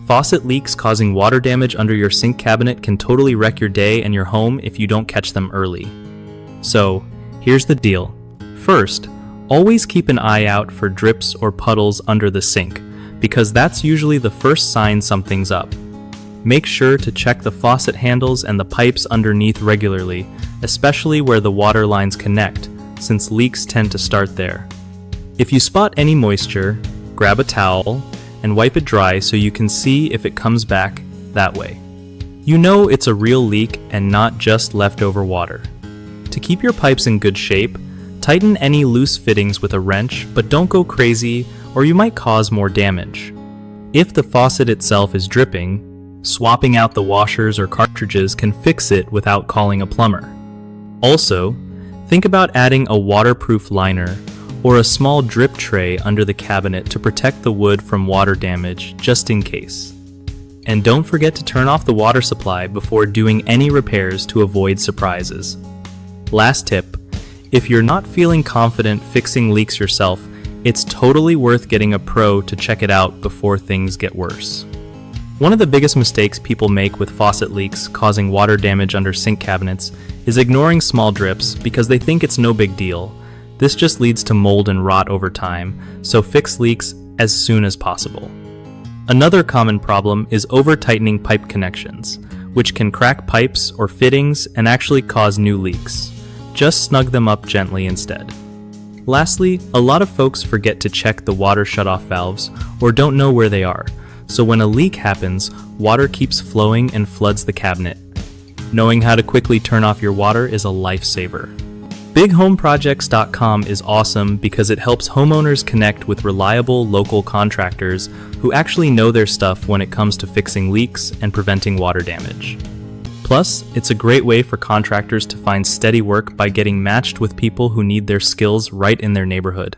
Faucet leaks causing water damage under your sink cabinet can totally wreck your day and your home if you don't catch them early. So, here's the deal. First, always keep an eye out for drips or puddles under the sink, because that's usually the first sign something's up. Make sure to check the faucet handles and the pipes underneath regularly, especially where the water lines connect, since leaks tend to start there. If you spot any moisture, grab a towel and wipe it dry so you can see if it comes back that way. You know it's a real leak and not just leftover water. To keep your pipes in good shape, tighten any loose fittings with a wrench, but don't go crazy or you might cause more damage. If the faucet itself is dripping, swapping out the washers or cartridges can fix it without calling a plumber. Also, think about adding a waterproof liner or a small drip tray under the cabinet to protect the wood from water damage, just in case. And don't forget to turn off the water supply before doing any repairs to avoid surprises. Last tip, if you're not feeling confident fixing leaks yourself, it's totally worth getting a pro to check it out before things get worse. One of the biggest mistakes people make with faucet leaks causing water damage under sink cabinets is ignoring small drips because they think it's no big deal. This just leads to mold and rot over time, so fix leaks as soon as possible. Another common problem is over-tightening pipe connections, which can crack pipes or fittings and actually cause new leaks. Just snug them up gently instead. Lastly, a lot of folks forget to check the water shutoff valves or don't know where they are, so when a leak happens, water keeps flowing and floods the cabinet. Knowing how to quickly turn off your water is a lifesaver. BigHomeProjects.com is awesome because it helps homeowners connect with reliable local contractors who actually know their stuff when it comes to fixing leaks and preventing water damage. Plus, it's a great way for contractors to find steady work by getting matched with people who need their skills right in their neighborhood.